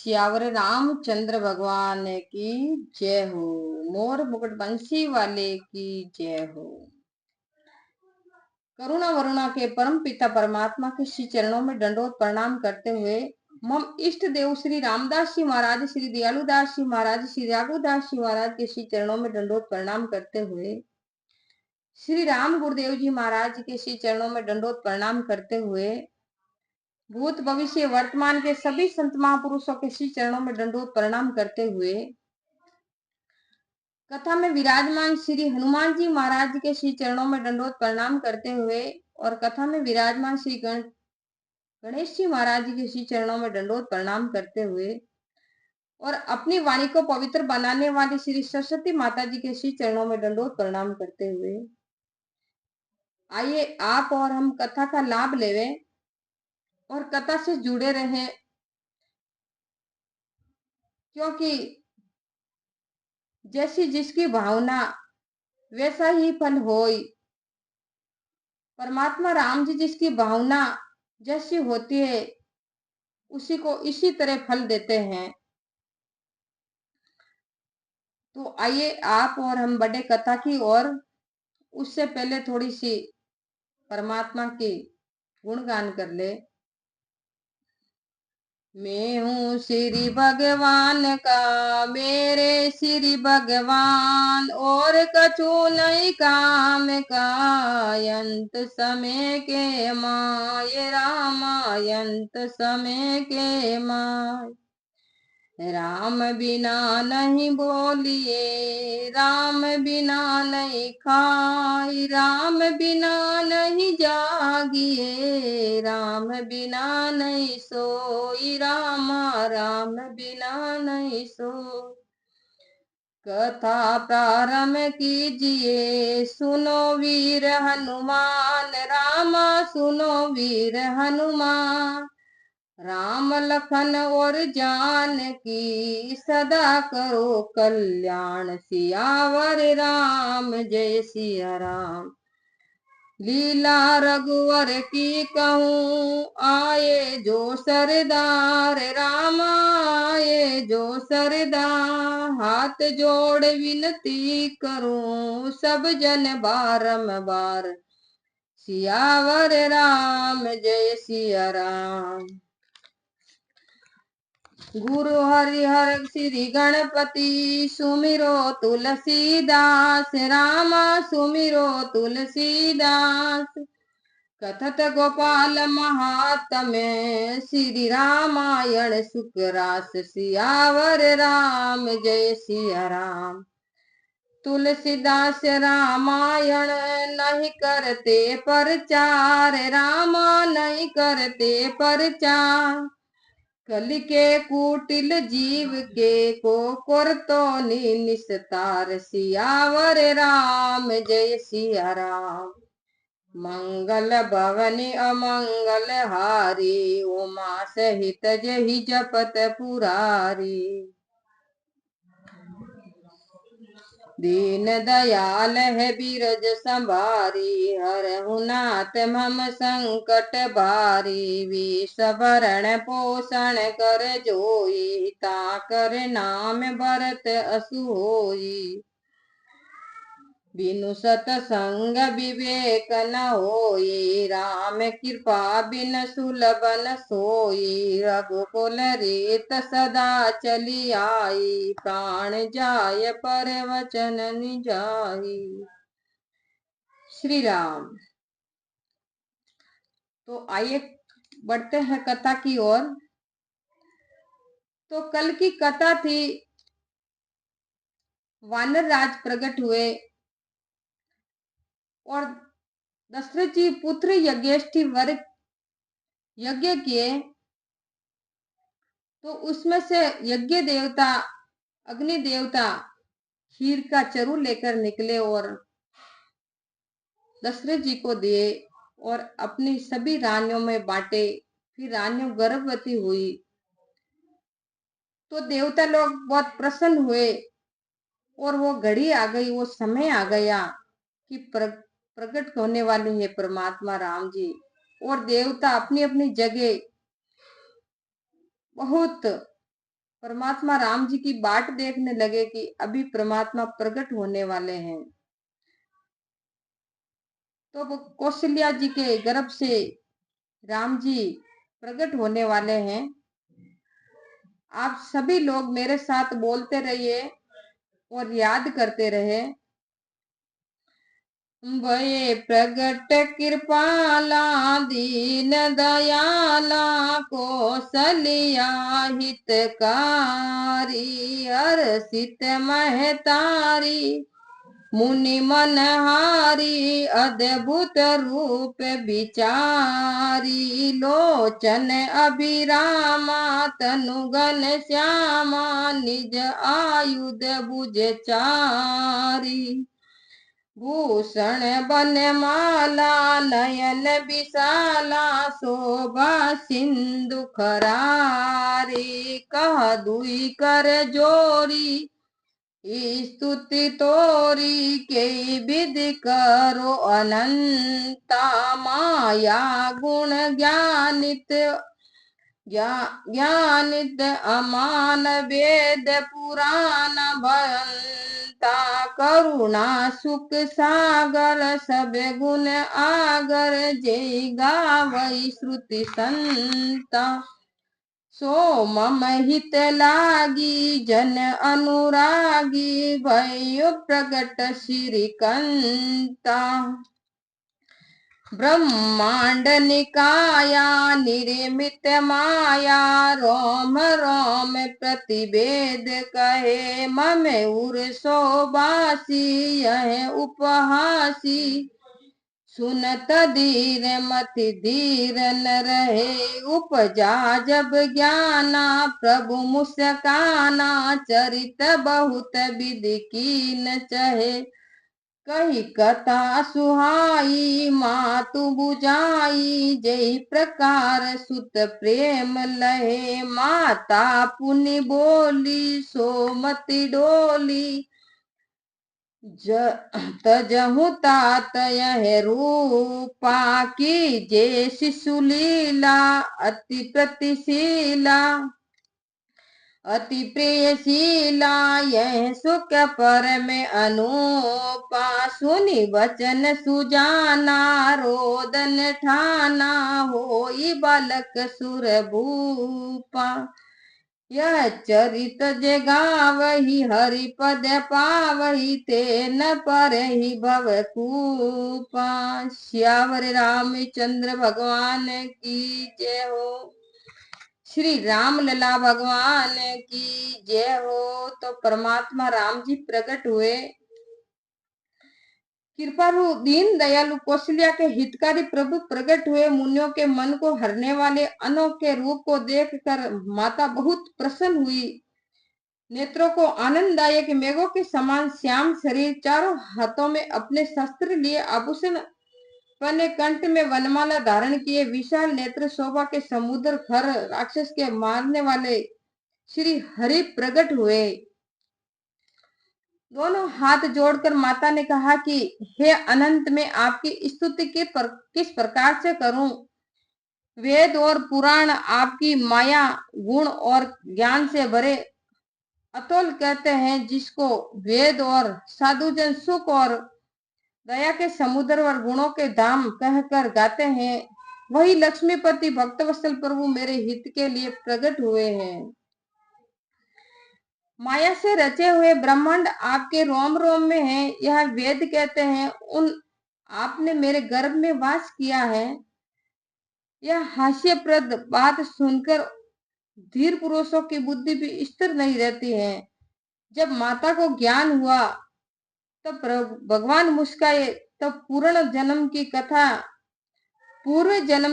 सियावर रामचंद्र भगवान की जय हो। मोर मुकुट बंसी वाले की जय हो। करुणा वरुणा के परम पिता परमात्मा के श्री चरणों में दंडोत प्रणाम करते हुए मम इष्ट देव श्री रामदास जी महाराज, श्री दयालुदास जी महाराज, श्री राघुदास जी महाराज के श्री चरणों में दंडोत प्रणाम करते हुए श्री राम गुरुदेव जी महाराज के श्री चरणों में दंडोत प्रणाम करते हुए भूत भविष्य वर्तमान के सभी संत महापुरुषों के श्री चरणों में दंडोत प्रणाम करते हुए कथा में विराजमान श्री हनुमान जी महाराज के श्री चरणों में दंडोत प्रणाम करते हुए और कथा में विराजमान श्री गणेश जी महाराज के श्री चरणों में दंडोत प्रणाम करते हुए और अपनी वाणी को पवित्र बनाने वाली श्री सरस्वती माता जी के श्री चरणों में दंडोत प्रणाम करते हुए आइए आप और हम कथा का लाभ लेवे और कथा से जुड़े रहें, क्योंकि जैसी जिसकी भावना वैसा ही फल होई। परमात्मा राम जी जिसकी भावना जैसी होती है उसी को इसी तरह फल देते हैं। तो आइए आप और हम बढ़े कथा की ओर। उससे पहले थोड़ी सी परमात्मा की गुणगान कर ले। मैं हूँ श्री भगवान का, मेरे श्री भगवान, और कछु नहीं काम का, अंत समय के माय रामायंत समय के माय। राम बिना नहीं बोलिए, राम बिना नहीं खाई, राम बिना नहीं जागिए, राम बिना नहीं सोई, राम बिना नहीं सोई। कथा प्रारंभ कीजिए, सुनो वीर हनुमान, रामा सुनो वीर हनुमान। राम लखन और जानकी सदा करो कल्याण, सियावर राम जय सिया राम। लीला रघुवर की कहूँ, आए जो सरदार, राम आए जो सरदार। हाथ जोड़ विनती करूं सब जन बारंबार, सियावर राम जय सिया राम। गुरु हरिहर श्री गणपति, सुमिरो तुलसीदास, रामा सुमिरो तुलसीदास। कथत गोपाल महात्म्य, श्री रामायण सुकरास, सियावर राम जय सिया राम। तुलसीदास रामायण नहीं करते प्रचार, रामा नहीं करते प्रचार। कलि के कुटिल जीव के को तो निस्तार, सियावर राम जय सिया राम। मंगल भवनि अमंगल हारी, उमा सहित जहि जपत पुरारी। दीन दयाल है बीरज संभारी, हरहु नाथ मम संकट भारी। विष भरण पोषण कर जोई, ताकर नाम भरत असु होई। बिनु सतसंग विवेक न होई, राम कृपा बिन सुलभ न सोई। रघुकुल रीत सदा चली आई, प्राण जाय पर वचन निजाई। श्री राम। तो आइए बढ़ते हैं कथा की ओर। तो कल की कथा थी, वानर राज प्रकट हुए और दशरथ जी पुत्र यज्ञेष्ठी वर यज्ञ किए। तो उसमें से यज्ञ देवता अग्नि देवता खीर का चरु लेकर निकले और दशरथ जी को दिए और अपनी सभी रानियों में बांटे। फिर रानियों गर्भवती हुई तो देवता लोग बहुत प्रसन्न हुए और वो घड़ी आ गई, वो समय आ गया कि प्रकट होने वाले हैं परमात्मा राम जी। और देवता अपनी अपनी जगह बहुत परमात्मा राम जी की बाट देखने लगे कि अभी परमात्मा प्रकट होने वाले हैं। तो वो कौशल्या जी के गर्भ से राम जी प्रकट होने वाले हैं। आप सभी लोग मेरे साथ बोलते रहिए और याद करते रहे। भये प्रगट कृपाला दीन दयाला कौशल्या हितकारी हर्षित महतारी मुनि मनहारी अद्भुत रूप विचारी लोचन अभिरामा तनुगन श्यामा निज आयुध भुज चारी भूषण बनमाला नयन विशाला शोभा सिंधु खरारी कह दुई कर जोरी स्तुति तोरी के विधि करो अनंता माया गुण ज्ञानित अमान वेद पुराण भयंता करुणा सुख सागर सब गुण आगर जय गावई श्रुति संता सो मम हित लागी जन अनुरागी भयो प्रगट श्रीकंता ब्रह्मांड निकाया निर्मित माया रोम रोम प्रतिवेद कहे मम उर सोबासी यह उपहासी सुनत धीर मति धीर न रहे उपजा जब ज्ञाना प्रभु मुस्काना चरित बहुत विधि कीन चहे कही कथा सुहाई मातु बुझाई जय प्रकार सुत प्रेम लहे माता पुनि बोली सोमति डोली तजहु तात यह रूपा की जे शिशु लीला अति प्रतिशीला अति प्रियशीला यह सुख पर में अनूपा सुनि वचन सुजाना रोदन ठाना होई बालक सुर भूपा यह चरित जगावही हरि पद पावही ते न पर ही भव कूपा। श्यावर रामचंद्र भगवान की जय हो। श्री राम लला भगवान की जय हो। तो परमात्मा राम जी प्रकट हुए, कृपालु दीन दयालु कौशल्या के हितकारी प्रभु प्रकट हुए। मुनियों के मन को हरने वाले अनोखे रूप को देखकर माता बहुत प्रसन्न हुई। नेत्रों को आनंददायक मेघों के समान श्याम शरीर, चारों हाथों में अपने शस्त्र लिए, आभूषण पहने, कंठ में वनमाला धारण किए, विशाल नेत्र, शोभा के समुद्र, खर राक्षस के मारने वाले श्री हरि प्रकट हुए। दोनों हाथ जोड़कर माता ने कहा कि हे अनंत, मैं आपकी स्तुति किस प्रकार से करूं। वेद और पुराण आपकी माया गुण और ज्ञान से भरे अतुल कहते हैं, जिसको वेद और साधुजन सुख और दया के समुद्र और गुणों के धाम कहकर गाते हैं, वही लक्ष्मीपति भक्तवत्सल प्रभु मेरे हित के लिए प्रकट हुए हैं। माया से रचे हुए ब्रह्मांड आपके रोम रोम में है, यह वेद कहते हैं। उन आपने मेरे गर्भ में वास किया है। यह हास्यप्रद बात सुनकर धीर पुरुषों की बुद्धि भी स्थिर नहीं रहती है। जब माता को ज्ञान हुआ तब भगवान मुस्काए। तब पूर्व जन्म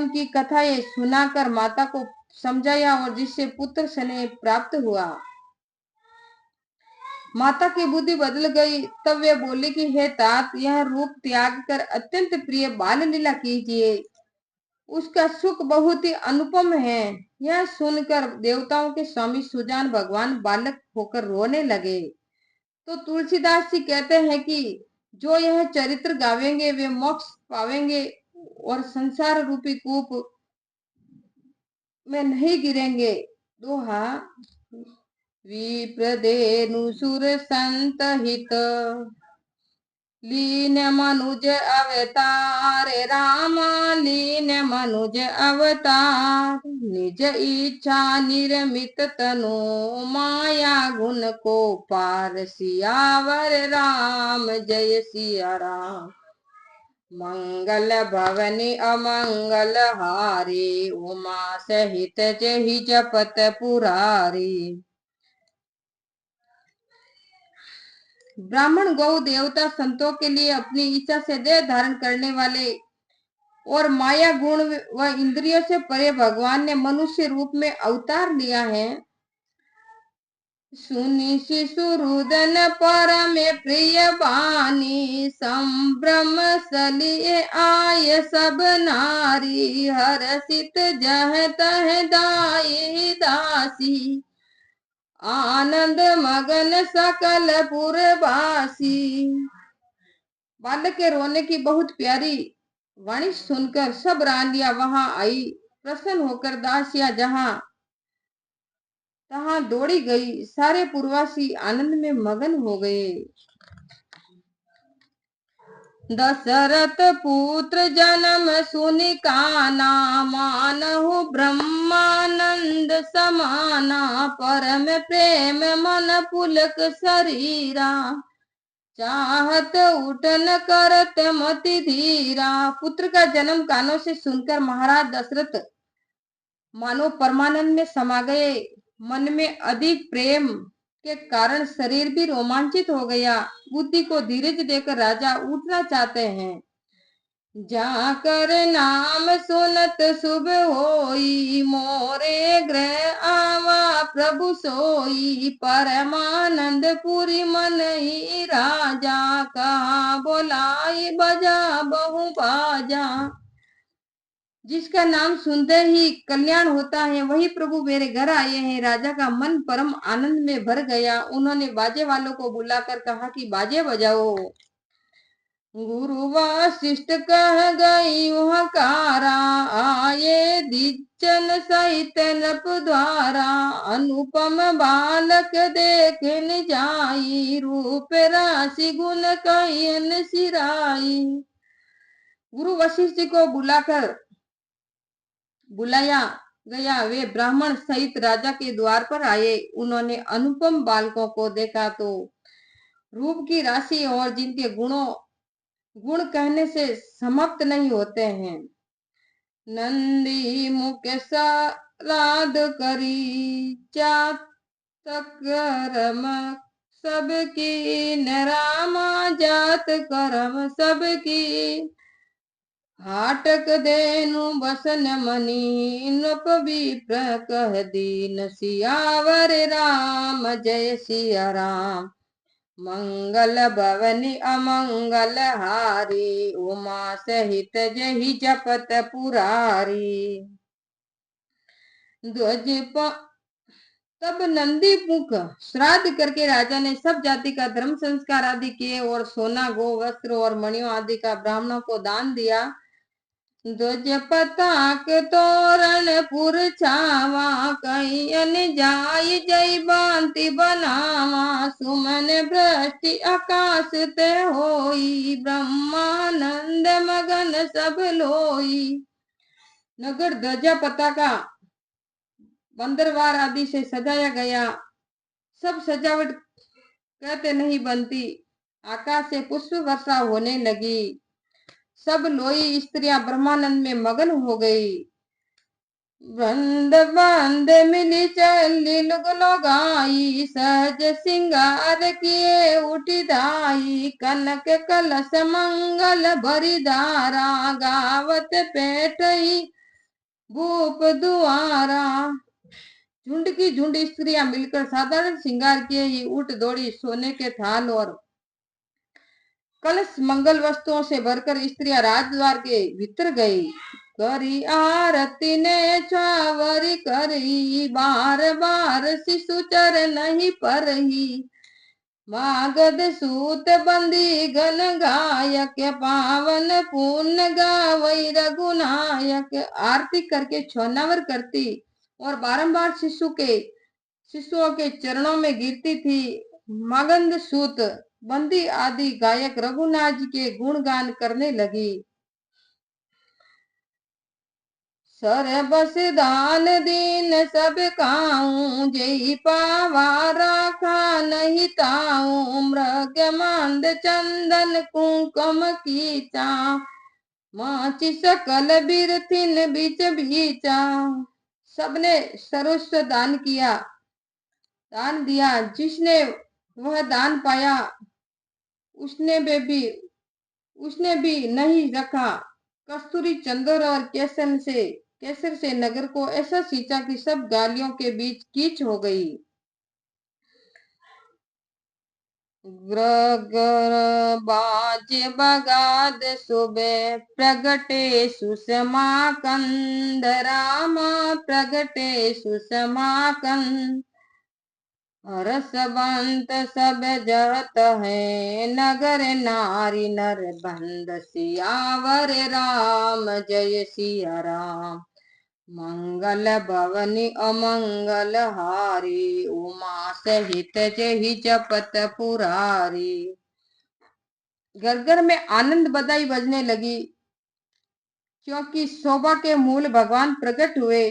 की कथा ये सुनाकर माता को समझाया और जिससे पुत्र स्नेह प्राप्त हुआ। माता की बुद्धि बदल गई। तब वे बोले कि हे तात, यह रूप त्याग कर अत्यंत प्रिय बाल लीला कीजिए, उसका सुख बहुत ही अनुपम है। यह सुनकर देवताओं के स्वामी सुजान भगवान बालक होकर रोने लगे। तो तुलसीदास जी कहते हैं कि जो यह चरित्र गावेंगे वे मोक्ष पावेंगे और संसार रूपी कूप में नहीं गिरेंगे। दोहा विप्रधेनु सुर संत हित लीन मनुज अवतार राम लीन मनुज अवतार निज इच्छा निर्मित तनु माया गुण को पार सियावर राम जय सिया राम मंगल भवनि अमंगल हारी उमा सहित जहि जपत पुरारी। ब्राह्मण गौ देवता संतों के लिए अपनी इच्छा से देह धारण करने वाले और माया गुण व इंद्रियों से परे भगवान ने मनुष्य रूप में अवतार लिया है। सुनि शिशुरुदन परम प्रिय बानी संभ्रम सलिए आय सब नारी हर्षित जह तह दाई दासी आनंद मगन सकल पुरवासी। बालक के रोने की बहुत प्यारी वाणी सुनकर सब रानियां वहां आई। प्रसन्न होकर दासियां जहां तहां दौड़ी गई। सारे पुरवासी आनंद में मगन हो गए। दशरथ पुत्र जन्म सुनि काना मानहु ब्रह्मानंद समाना परम प्रेम मन पुलक शरीरा चाहत उठन करत मति धीरा। पुत्र का जन्म कानों से सुनकर महाराज दशरथ मानो परमानंद में समा गए। मन में अधिक प्रेम के कारण शरीर भी रोमांचित हो गया। बुद्धि को धीरज देकर राजा उठना चाहते हैं। जाकर नाम सुनत शुभ होई मोरे ग्रह आवा प्रभु सोई परमानंद पुरी मन ही राजा कहा बोलाई बजा बहु बाजा। जिसका नाम सुनते ही कल्याण होता है वही प्रभु मेरे घर आए हैं। राजा का मन परम आनंद में भर गया। उन्होंने बाजे वालों को बुलाकर कहा कि बाजे बजाओ। गुरु वशिष्ठ कह गई कारा आए दिचन सहित नप द्वारा अनुपम बालक देखन जाई रूप राशि गुण कयन सिराई। गुरु वशिष्ठ जी को बुलाया गया। वे ब्राह्मण सहित राजा के द्वार पर आए। उन्होंने अनुपम बालकों को देखा तो रूप की राशि और जिनके गुण कहने से समाप्त नहीं होते हैं। नंदी मुख सलाद करी कर्म सबकी नरामा जात कर्म सबकी हाटक देनु बसन मनी नृप विप्र कह दीन सियावर राम जय सिया राम मंगल भवनि अमंगल हारी उमा सहित जहि जपत पुरारी। तब नंदी मुख श्राद्ध करके राजा ने सब जाति का धर्म संस्कार आदि किए और सोना गो वस्त्र और मणियों आदि का ब्राह्मणों को दान दिया। ध्वज पताक तोरण पुर छावा कहियन जाय जय बांति बनावा सुमन वृष्टि आकाश ते होई ब्रह्मानंद मगन सब लोई। नगर ध्वजा पताका बंदरवार आदि से सजाया गया। सब सजावट कहते नहीं बनती। आकाश से पुष्प वर्षा होने लगी। सब लोई स्त्रियां ब्रह्मानंद में मगन हो गई। वृंद बंद मिली चली लगाई सहज सिंगार किए उठी धाई कनक कलश मंगल भरी धारा गावत पेटई भूप दुआरा। झुंड की झुंड स्त्रियां मिलकर साधारण श्रृंगार किए ही उठ दौड़ी। सोने के थाल और कलश मंगल वस्तुओं से भरकर स्त्रियां राजद्वार के भीतर गई। करी आरती ने छावरी करी बार बार शिशु चर नहीं परही मागध सूत बंदी गण गायक पावन पुण्य गावई रघुनायक। आरती करके छौनावर करती और बारंबार शिशु के शिशुओं के चरणों में गिरती थी। मगध सूत बंदी आदि गायक रघुनाथ जी के गुणगान करने लगी। सरबस दान दीन सब काऊं, जेहि पावा राखा नहीं ताऊं। मृग मांद चंदन कुंकुम कीचा, माची सकल बिरथिन बीच बीचा। सबने सर्वस्व दान किया, दान दिया। जिसने वह दान पाया उसने भी नहीं रखा। कस्तूरी चंदन और केसर से नगर को ऐसा सींचा कि सब गालियों के बीच कीच हो गई। ग्रगर बाजे बगाद सुबह, प्रगटे सुषमा कंद। रामा प्रगटे सुषमा कंद। रसवंत सब जगत है, नगर नारी नर बंद। सियावर राम जय सिया राम। मंगल भवनी अमंगल हारी, उमा सहित जहि जपत पुरारी। घर घर में आनंद बधाई बजने लगी, क्योंकि शोभा के मूल भगवान प्रकट हुए।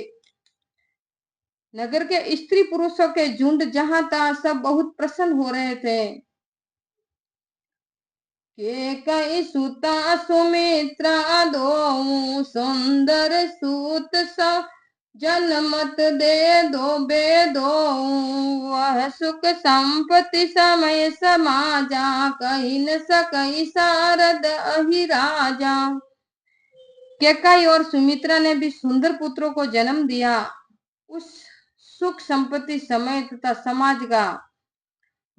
नगर के स्त्री पुरुषों के झुंड जहां तहां सब बहुत प्रसन्न हो रहे थे। के कई सुता सुमित्रा दो, सुंदर सूत सब जनमत दे दो बे दो। वह सुख संपत्ति समय समाजा, कही न सकई शारद अहि राजा। केकई और सुमित्रा ने भी सुंदर पुत्रों को जन्म दिया। उस सुख संपत्ति समय तथा समाज का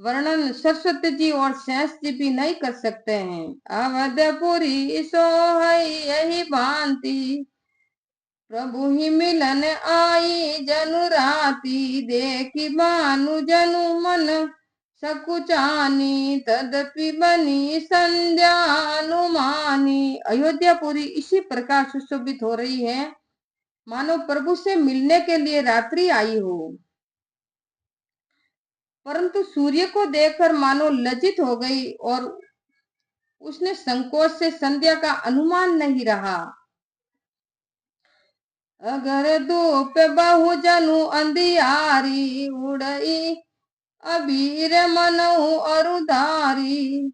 वर्णन सरस्वती जी और शेष जी भी नहीं कर सकते हैं। अवधपुरी सोहई यही भांति, प्रभु ही मिलन आई जनु राती। देखी भानु जनु मन सकुचानी, तदपि बनी संध्या अनुमानी। अयोध्यापुरी इसी प्रकार सुशोभित हो रही है, मानो प्रभु से मिलने के लिए रात्रि आई हो। परंतु सूर्य को देखकर मानो लज्जित हो गई और उसने संकोच से संध्या का अनुमान नहीं रहा। अगर धूप बहु जनु अंधियारी, उड़ई अबीर मनहु अरुधारी।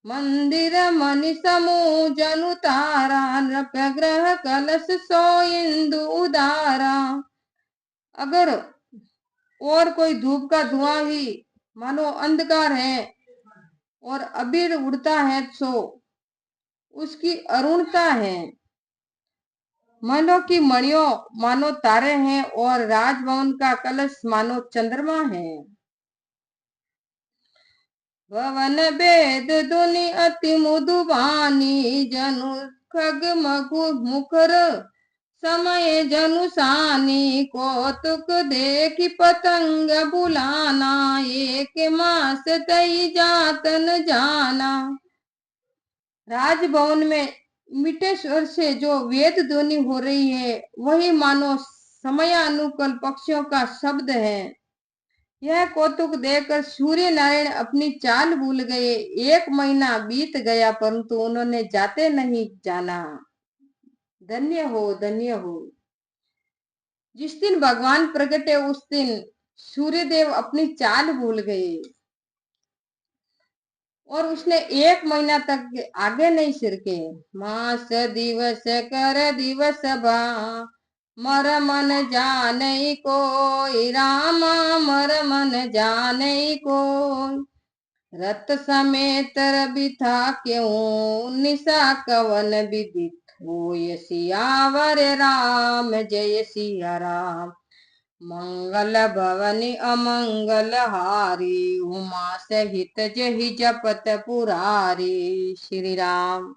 मंदिर मणि समूह जनु तारा, नृपग्रह कलश सो इंदु उदारा। अगर और कोई धूप का धुआं ही मानो अंधकार है और अबीर उड़ता है सो उसकी अरुणता है। मनो की मणियों मानो तारे हैं और राजभवन का कलश मानो चंद्रमा है। भवन वेद धुनि अति मुदुबानी, जनु खग मगु मुखर समय जनु सानी। कौतुक देखी पतंग बुलाना, एक मास तई जातन जाना। राजभवन में मीठे स्वर से जो वेद ध्वनि हो रही है, वही मानो समयानुकूल पक्षियों का शब्द है। यह कौतुक देखकर सूर्य नारायण अपनी चाल भूल गए। 1 महीना बीत गया, परंतु उन्होंने जाते नहीं जाना। धन्य हो, धन्य हो। जिस दिन भगवान प्रकटे उस दिन सूर्यदेव अपनी चाल भूल गए और उसने 1 महीना तक आगे नहीं सिरके। मास दिवस कर दिवस भा, मर मन जाने कोई। रामा मर मन जाने कोई। रत समेत रवि था क्यों, निशा कवन विदित होय। सियावर राम जय सिया राम। मंगल भवनी अमंगल हारी, उमा सहित जहि जपत पुरारी। श्री राम।